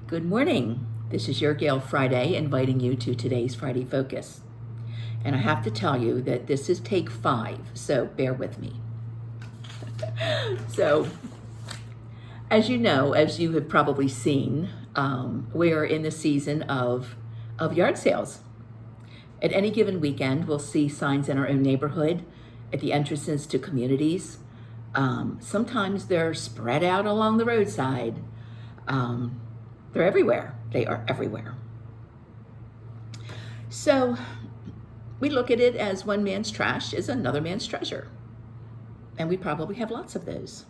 Good morning. This is your Gail Friday inviting you to today's Friday Focus. And I have to tell you that this is take 5, so bear with me. So, as you know, as you have probably seen, we are in the season of yard sales. At any given weekend, we'll see signs in our own neighborhood, at the entrances to communities. Sometimes they're spread out along the roadside. They're everywhere. They are everywhere. So we look at it as one man's trash is another man's treasure. And we probably have lots of those.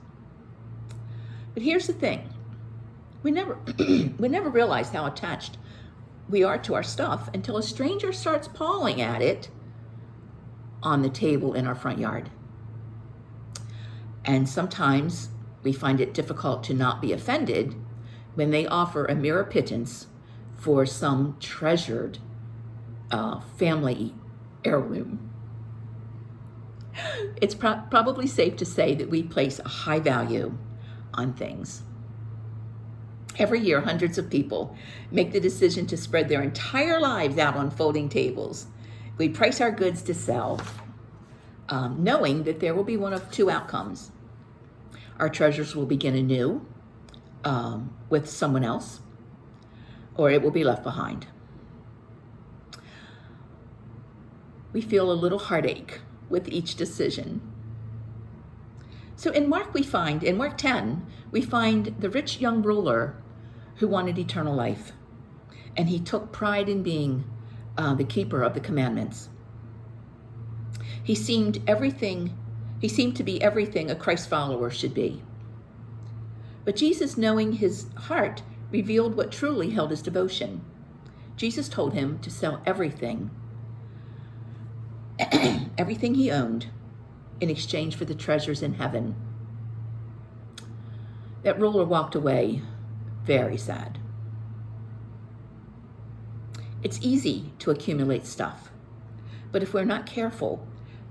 But here's the thing. We never realize how attached we are to our stuff until a stranger starts pawing at it on the table in our front yard. And sometimes we find it difficult to not be offended when they offer a mere pittance for some treasured family heirloom. It's probably safe to say that we place a high value on things. Every year, hundreds of people make the decision to spread their entire lives out on folding tables. We price our goods to sell, knowing that there will be one of two outcomes. Our treasures will begin anew with someone else, or it will be left behind. We feel a little heartache with each decision. So in Mark 10, we find the rich young ruler who wanted eternal life, and he took pride in being the keeper of the commandments. He seemed to be everything a Christ follower should be. But Jesus, knowing his heart, revealed what truly held his devotion. Jesus told him to sell everything he owned in exchange for the treasures in heaven. That ruler walked away very sad. It's easy to accumulate stuff, but if we're not careful,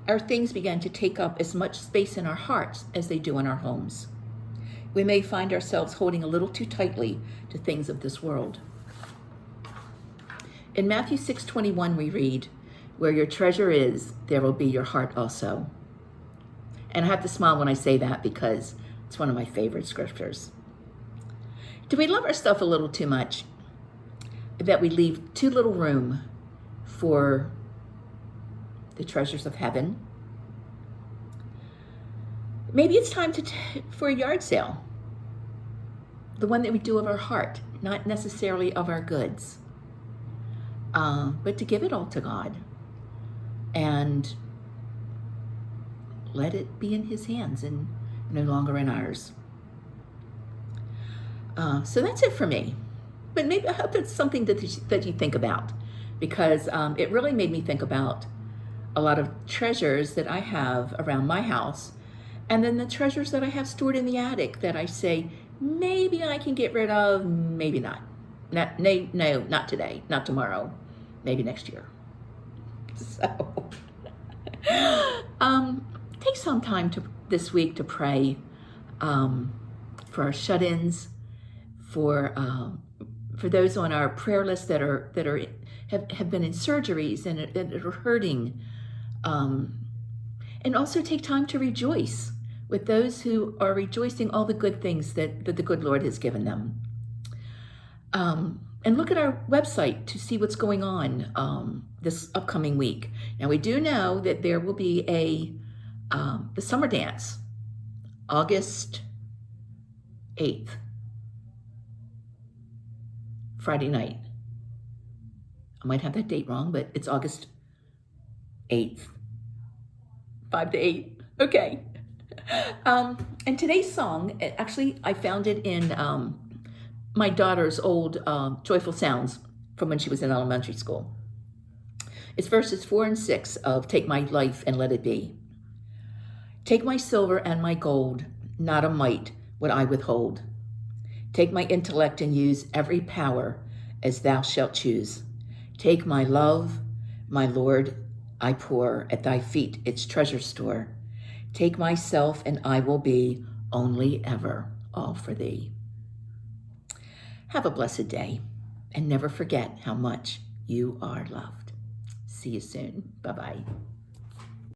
our things begin to take up as much space in our hearts as they do in our homes. We may find ourselves holding a little too tightly to things of this world. In Matthew 6:21, we read, "Where your treasure is, there will be your heart also." And I have to smile when I say that because it's one of my favorite scriptures. Do we love our stuff a little too much that we leave too little room for the treasures of heaven? Maybe it's time for a yard sale, the one that we do of our heart, not necessarily of our goods, but to give it all to God and let it be in his hands and no longer in ours. So that's it for me. But maybe I hope it's something that you think about, because it really made me think about a lot of treasures that I have around my house, and then the treasures that I have stored in the attic that I say, maybe I can get rid of, maybe not. No, not today, not tomorrow, maybe next year. So, take some time this week to pray for our shut-ins, for those on our prayer list that have been in surgeries and are hurting, and also take time to rejoice with those who are rejoicing all the good things that the good Lord has given them. And look at our website to see what's going on this upcoming week. Now, we do know that there will be the summer dance, August 8th, Friday night. I might have that date wrong, but it's August 8th, 5 to 8. Okay. And today's song, actually, I found it in my daughter's old Joyful Sounds from when she was in elementary school. It's verses 4 and 6 of Take My Life and Let It Be. Take my silver and my gold, not a mite would I withhold. Take my intellect and use every power as thou shalt choose. Take my love, my Lord, I pour at thy feet its treasure store. Take myself and I will be only ever all for thee. Have a blessed day, and never forget how much you are loved. See you soon. Bye-bye.